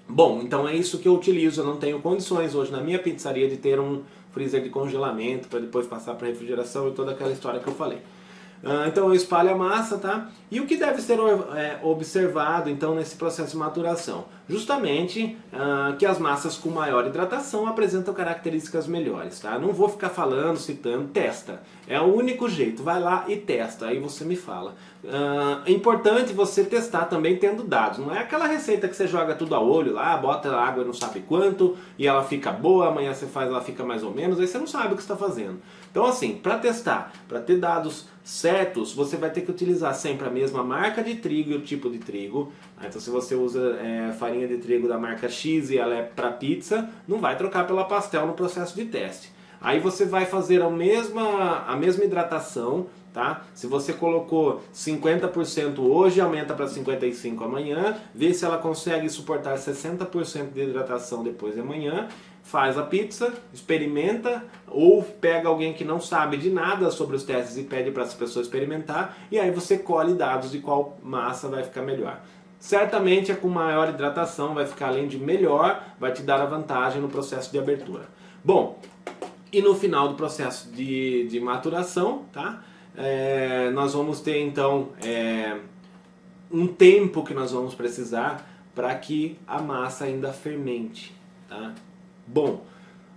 Bom, então é isso que eu utilizo, eu não tenho condições hoje na minha pizzaria de ter um freezer de congelamento para depois passar para refrigeração e toda aquela história que eu falei. Então eu espalho a massa, tá? E o que deve ser observado então nesse processo de maturação? Justamente que as massas com maior hidratação apresentam características melhores, tá? Não vou ficar falando, citando, testa. É o único jeito, vai lá e testa, aí você me fala. É importante você testar também tendo dados, não é aquela receita que você joga tudo a olho lá, bota água não sabe quanto e ela fica boa, amanhã você faz ela fica mais ou menos, aí você não sabe o que está fazendo. Então assim, para testar, para ter dados certos, você vai ter que utilizar sempre a mesma marca de trigo e o tipo de trigo. Então se você usa farinha de trigo da marca X e ela é para pizza, não vai trocar pela pastel no processo de teste. Aí você vai fazer a mesma hidratação, tá? Se você colocou 50% hoje, aumenta para 55% amanhã, vê se ela consegue suportar 60% de hidratação depois de amanhã, faz a pizza, experimenta, ou pega alguém que não sabe de nada sobre os testes e pede para essa pessoa experimentar, e aí você colhe dados de qual massa vai ficar melhor. Certamente com maior hidratação vai ficar, além de melhor, vai te dar a vantagem no processo de abertura. Bom, e no final do processo de maturação, tá? Nós vamos ter então um tempo que nós vamos precisar para que a massa ainda fermente, tá? Bom,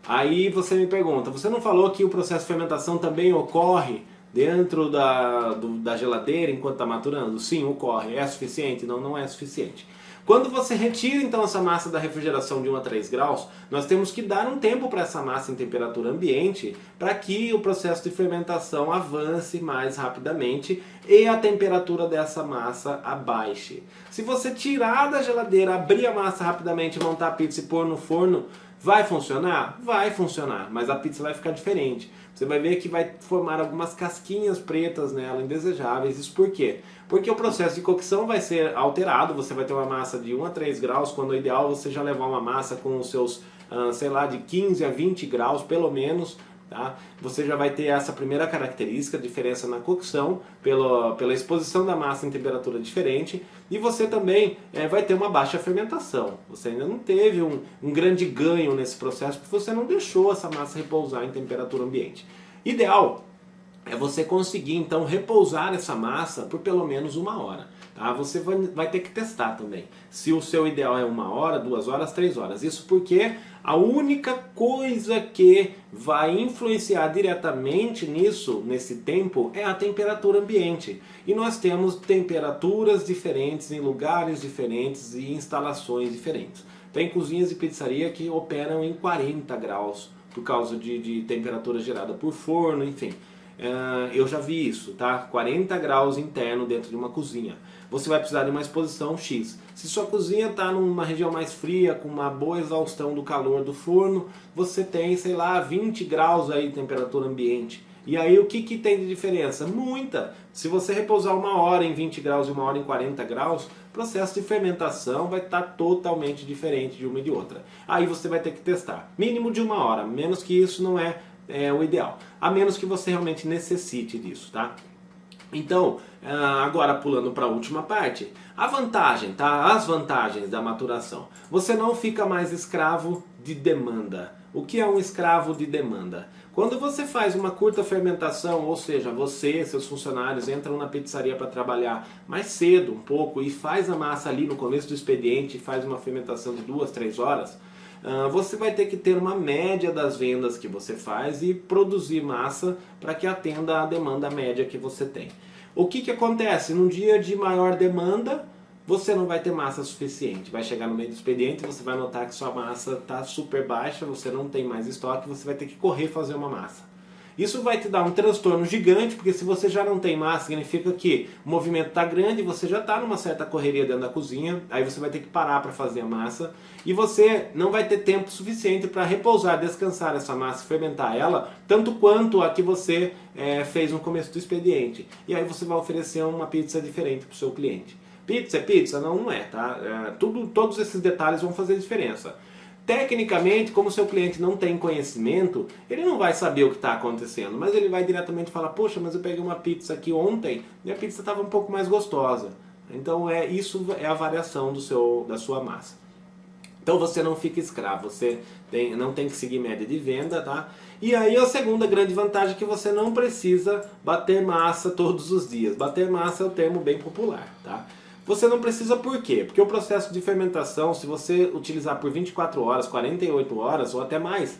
aí você me pergunta, você não falou que o processo de fermentação também ocorre dentro da geladeira enquanto está maturando? Sim, ocorre. É suficiente? Não, não é suficiente. Quando você retira então essa massa da refrigeração de 1 a 3 graus, nós temos que dar um tempo para essa massa em temperatura ambiente para que o processo de fermentação avance mais rapidamente e a temperatura dessa massa abaixe. Se você tirar da geladeira, abrir a massa rapidamente, montar a pizza e pôr no forno, vai funcionar? Vai funcionar, mas a pizza vai ficar diferente. Você vai ver que vai formar algumas casquinhas pretas nela, indesejáveis. Isso por quê? Porque o processo de cocção vai ser alterado, você vai ter uma massa de 1 a 3 graus, quando o ideal é você já levar uma massa com os seus, sei lá, de 15 a 20 graus, pelo menos, tá? Você já vai ter essa primeira característica, diferença na cocção, pela exposição da massa em temperatura diferente, e você também vai ter uma baixa fermentação. Você ainda não teve um grande ganho nesse processo, porque você não deixou essa massa repousar em temperatura ambiente. Ideal é você conseguir então repousar essa massa por pelo menos 1 hora. tá? Você vai ter que testar também. Se o seu ideal é 1 hora, 2 horas, 3 horas. Isso porque a única coisa que vai influenciar diretamente nisso, nesse tempo, é a temperatura ambiente. E nós temos temperaturas diferentes em lugares diferentes e instalações diferentes. Tem cozinhas de pizzaria que operam em 40 graus por causa de temperatura gerada por forno, enfim. Eu já vi isso, tá? 40 graus interno dentro de uma cozinha. Você vai precisar de uma exposição X. Se sua cozinha está numa região mais fria, com uma boa exaustão do calor do forno, você tem, sei lá, 20 graus aí de temperatura ambiente. E aí o que tem de diferença? Muita! Se você repousar 1 hora em 20 graus e 1 hora em 40 graus, o processo de fermentação vai estar totalmente diferente de uma e de outra. Aí você vai ter que testar. Mínimo de 1 hora, menos que isso não é o ideal. A menos que você realmente necessite disso, tá? Então, agora pulando para a última parte, a vantagem, tá? As vantagens da maturação. Você não fica mais escravo de demanda. O que é um escravo de demanda? Quando você faz uma curta fermentação, ou seja, você e seus funcionários entram na pizzaria para trabalhar mais cedo um pouco e faz a massa ali no começo do expediente, faz uma fermentação de 2, 3 horas, você vai ter que ter uma média das vendas que você faz e produzir massa para que atenda à demanda média que você tem. O que acontece? Num dia de maior demanda, você não vai ter massa suficiente. Vai chegar no meio do expediente, você vai notar que sua massa está super baixa, você não tem mais estoque, você vai ter que correr fazer uma massa. Isso vai te dar um transtorno gigante, porque se você já não tem massa, significa que o movimento está grande, você já está numa certa correria dentro da cozinha, aí você vai ter que parar para fazer a massa, e você não vai ter tempo suficiente para repousar, descansar essa massa, fermentar ela, tanto quanto a que você fez no começo do expediente. E aí você vai oferecer uma pizza diferente para o seu cliente. Pizza é pizza? Não, não é, tá? Todos esses detalhes vão fazer diferença. Tecnicamente, como o seu cliente não tem conhecimento, ele não vai saber o que está acontecendo, mas ele vai diretamente falar: poxa, mas eu peguei uma pizza aqui ontem e a pizza estava um pouco mais gostosa. Então isso é a variação da sua massa. Então você não fica escravo, você não tem que seguir média de venda, tá? E aí a segunda grande vantagem é que você não precisa bater massa todos os dias. Bater massa é o termo bem popular, tá? Você não precisa por quê? Porque o processo de fermentação, se você utilizar por 24 horas, 48 horas ou até mais,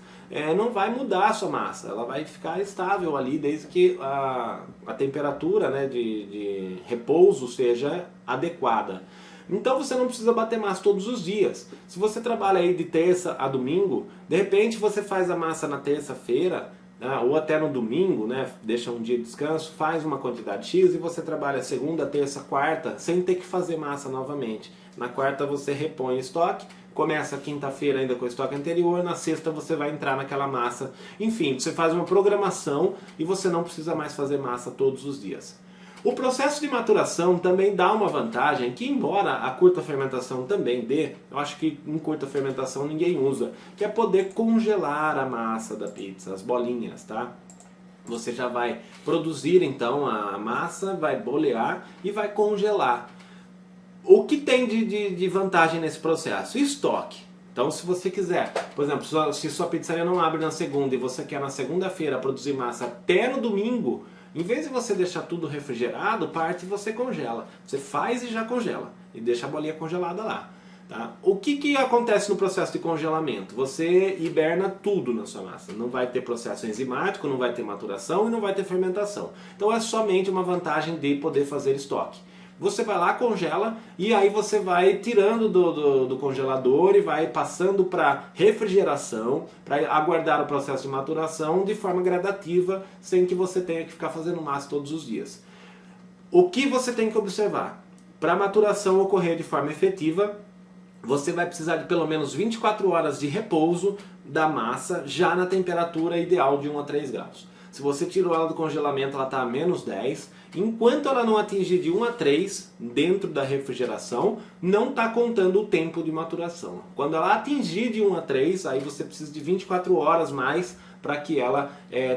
não vai mudar a sua massa. Ela vai ficar estável ali desde que a temperatura, né, de repouso seja adequada. Então você não precisa bater massa todos os dias. Se você trabalha aí de terça a domingo, de repente você faz a massa na terça-feira, ou até no domingo, né, deixa um dia de descanso, faz uma quantidade X e você trabalha segunda, terça, quarta, sem ter que fazer massa novamente. Na quarta você repõe estoque, começa a quinta-feira ainda com o estoque anterior, na sexta você vai entrar naquela massa. Enfim, você faz uma programação e você não precisa mais fazer massa todos os dias. O processo de maturação também dá uma vantagem que, embora a curta fermentação também dê, eu acho que em curta fermentação ninguém usa, que é poder congelar a massa da pizza, as bolinhas, tá? Você já vai produzir então a massa, vai bolear e vai congelar. O que tem de vantagem nesse processo? Estoque. Então, se você quiser, por exemplo, se sua pizzaria não abre na segunda e você quer na segunda-feira produzir massa até no domingo, em vez de você deixar tudo refrigerado, parte você congela. Você faz e já congela. E deixa a bolinha congelada lá. Tá? O que acontece no processo de congelamento? Você hiberna tudo na sua massa. Não vai ter processo enzimático, não vai ter maturação e não vai ter fermentação. Então é somente uma vantagem de poder fazer estoque. Você vai lá, congela e aí você vai tirando do congelador e vai passando para refrigeração, para aguardar o processo de maturação de forma gradativa, sem que você tenha que ficar fazendo massa todos os dias. O que você tem que observar? Para a maturação ocorrer de forma efetiva, você vai precisar de pelo menos 24 horas de repouso da massa já na temperatura ideal de 1 a 3 graus. Se você tirou ela do congelamento, ela está a menos 10. Enquanto ela não atingir de 1 a 3 dentro da refrigeração, não está contando o tempo de maturação. Quando ela atingir de 1 a 3, aí você precisa de 24 horas mais para que ela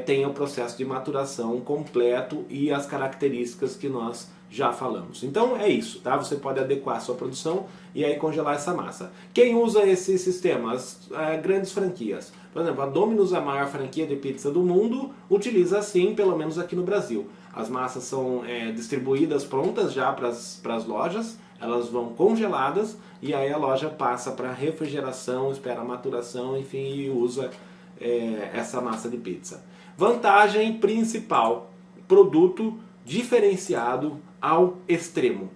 tenha o processo de maturação completo e as características que nós já falamos. Então é isso, tá? Você pode adequar a sua produção e aí congelar essa massa. Quem usa esse sistema? As grandes franquias. Por exemplo, a Domino's, a maior franquia de pizza do mundo, utiliza assim, pelo menos aqui no Brasil. As massas são distribuídas prontas já para as lojas, elas vão congeladas e aí a loja passa para refrigeração, espera a maturação, enfim, e usa essa massa de pizza. Vantagem principal, produto diferenciado ao extremo.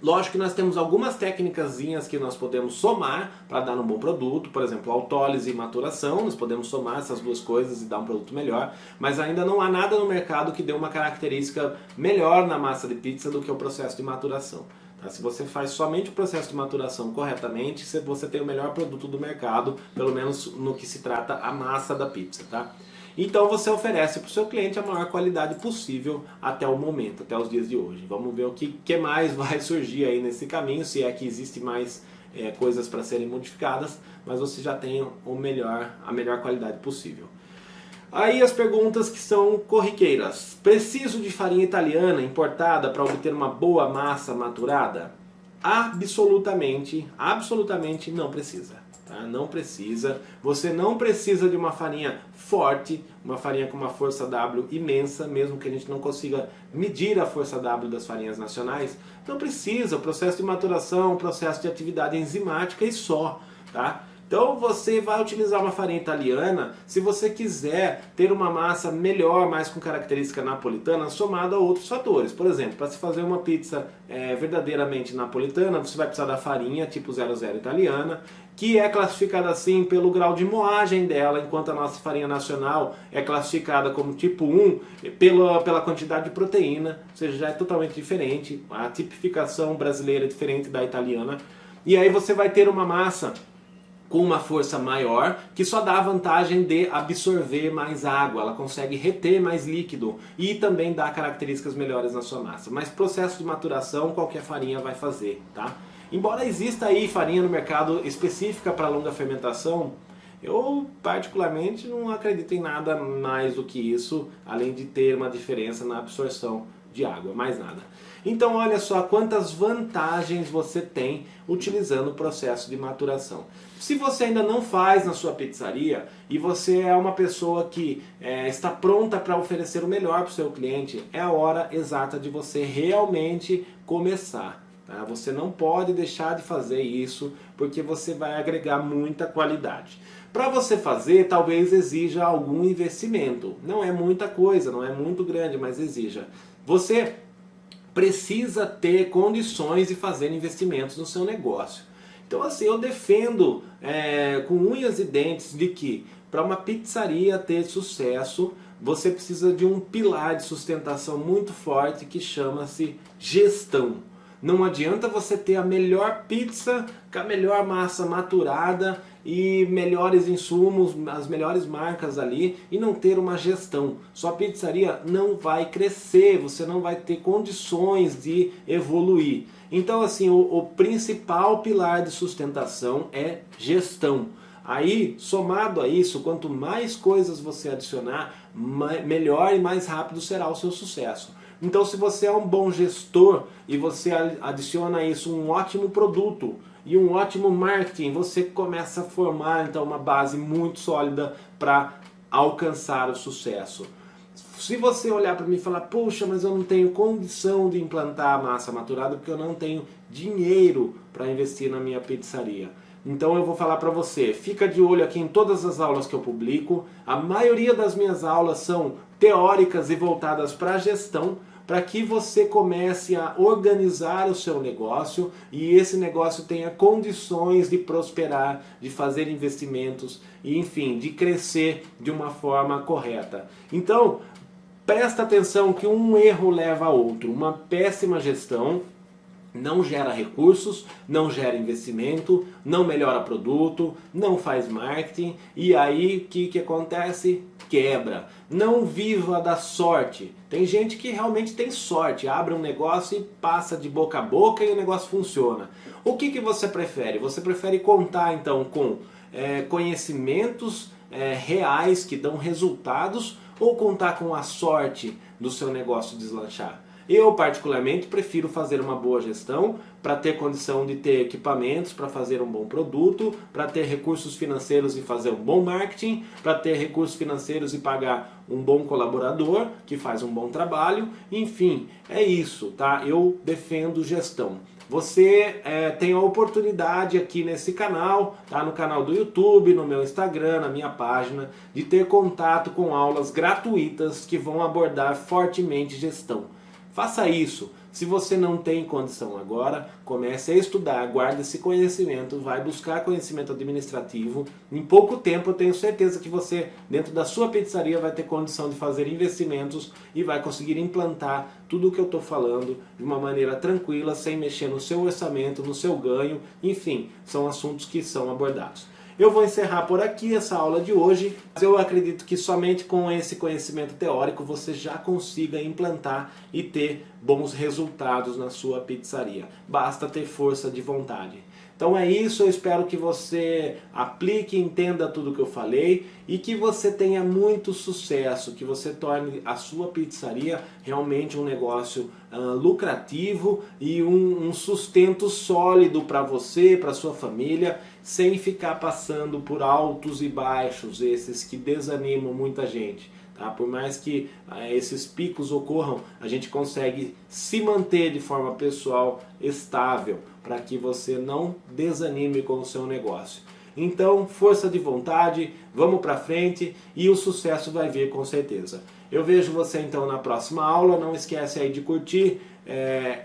Lógico que nós temos algumas técnicazinhas que nós podemos somar para dar um bom produto, por exemplo, autólise e maturação, nós podemos somar essas duas coisas e dar um produto melhor, mas ainda não há nada no mercado que dê uma característica melhor na massa de pizza do que o processo de maturação. Tá? Se você faz somente o processo de maturação corretamente, você tem o melhor produto do mercado, pelo menos no que se trata a massa da pizza, tá? Então você oferece para o seu cliente a maior qualidade possível até o momento, até os dias de hoje. Vamos ver o que mais vai surgir aí nesse caminho, se é que existe mais coisas para serem modificadas, mas você já tem a melhor qualidade possível. Aí as perguntas que são corriqueiras. Preciso de farinha italiana importada para obter uma boa massa maturada? Absolutamente, absolutamente não precisa. Tá? Não precisa. Você não precisa de uma farinha forte, uma farinha com uma força W imensa, mesmo que a gente não consiga medir a força W das farinhas nacionais. Não precisa. O processo de maturação, o processo de atividade enzimática e só. Tá? Então você vai utilizar uma farinha italiana se você quiser ter uma massa melhor, mais com característica napolitana, somada a outros fatores. Por exemplo, para se fazer uma pizza verdadeiramente napolitana, você vai precisar da farinha tipo 00 italiana, que é classificada assim pelo grau de moagem dela, enquanto a nossa farinha nacional é classificada como tipo 1 pela quantidade de proteína, ou seja, já é totalmente diferente. A tipificação brasileira é diferente da italiana. E aí você vai ter uma massa com uma força maior, que só dá a vantagem de absorver mais água, ela consegue reter mais líquido e também dá características melhores na sua massa. Mas processo de maturação qualquer farinha vai fazer, tá? Embora exista aí farinha no mercado específica para longa fermentação, eu particularmente não acredito em nada mais do que isso, além de ter uma diferença na absorção de água, mais nada. Então olha só quantas vantagens você tem utilizando o processo de maturação. Se você ainda não faz na sua pizzaria e você é uma pessoa que está pronta para oferecer o melhor para o seu cliente, é a hora exata de você realmente começar. Tá? Você não pode deixar de fazer isso porque você vai agregar muita qualidade. Para você fazer, talvez exija algum investimento. Não é muita coisa, não é muito grande, mas exija. Você precisa ter condições de fazer investimentos no seu negócio. Então assim, eu defendo com unhas e dentes de que para uma pizzaria ter sucesso, você precisa de um pilar de sustentação muito forte que chama-se gestão. Não adianta você ter a melhor pizza, com a melhor massa maturada e melhores insumos, as melhores marcas ali e não ter uma gestão. Sua pizzaria não vai crescer, você não vai ter condições de evoluir. Então assim, o principal pilar de sustentação é gestão. Aí, somado a isso, quanto mais coisas você adicionar, melhor e mais rápido será o seu sucesso. Então se você é um bom gestor e você adiciona a isso um ótimo produto e um ótimo marketing, você começa a formar então uma base muito sólida para alcançar o sucesso. Se você olhar para mim e falar, puxa, mas eu não tenho condição de implantar a massa maturada porque eu não tenho dinheiro para investir na minha pizzaria. Então eu vou falar para você, fica de olho aqui em todas as aulas que eu publico. A maioria das minhas aulas são teóricas e voltadas para a gestão, para que você comece a organizar o seu negócio e esse negócio tenha condições de prosperar, de fazer investimentos e, enfim, de crescer de uma forma correta. Então, presta atenção que um erro leva a outro. Uma péssima gestão não gera recursos, não gera investimento, não melhora produto, não faz marketing e aí o que acontece? Quebra. Não viva da sorte. Tem gente que realmente tem sorte, abre um negócio e passa de boca a boca e o negócio funciona. O que você prefere? Você prefere contar então com conhecimentos reais que dão resultados ou contar com a sorte do seu negócio deslanchar? Eu, particularmente, prefiro fazer uma boa gestão para ter condição de ter equipamentos para fazer um bom produto, para ter recursos financeiros e fazer um bom marketing, para ter recursos financeiros e pagar um bom colaborador que faz um bom trabalho. Enfim, é isso, tá? Eu defendo gestão. Você tem a oportunidade aqui nesse canal, tá? No canal do YouTube, no meu Instagram, na minha página, de ter contato com aulas gratuitas que vão abordar fortemente gestão. Faça isso. Se você não tem condição agora, comece a estudar, guarde esse conhecimento, vai buscar conhecimento administrativo. Em pouco tempo eu tenho certeza que você, dentro da sua pizzaria, vai ter condição de fazer investimentos e vai conseguir implantar tudo o que eu estou falando de uma maneira tranquila, sem mexer no seu orçamento, no seu ganho, enfim, são assuntos que são abordados. Eu vou encerrar por aqui essa aula de hoje, mas eu acredito que somente com esse conhecimento teórico você já consiga implantar e ter bons resultados na sua pizzaria. Basta ter força de vontade. Então é isso, eu espero que você aplique, entenda tudo que eu falei e que você tenha muito sucesso, que você torne a sua pizzaria realmente um negócio lucrativo e um sustento sólido para você, para sua família, sem ficar passando por altos e baixos, esses que desanimam muita gente. Tá? Por mais que esses picos ocorram, a gente consegue se manter de forma pessoal estável, para que você não desanime com o seu negócio. Então, força de vontade, vamos para frente e o sucesso vai vir com certeza. Eu vejo você então na próxima aula, não esquece aí de curtir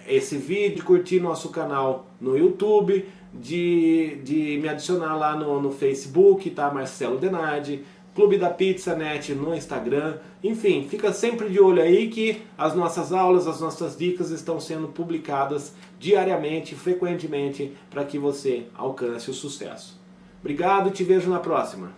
esse vídeo, curtir nosso canal no YouTube, de me adicionar lá no Facebook, tá? Marcelo Denardi, Clube da Pizza Net no Instagram, enfim, fica sempre de olho aí que as nossas aulas, as nossas dicas estão sendo publicadas diariamente, frequentemente, para que você alcance o sucesso. Obrigado e te vejo na próxima.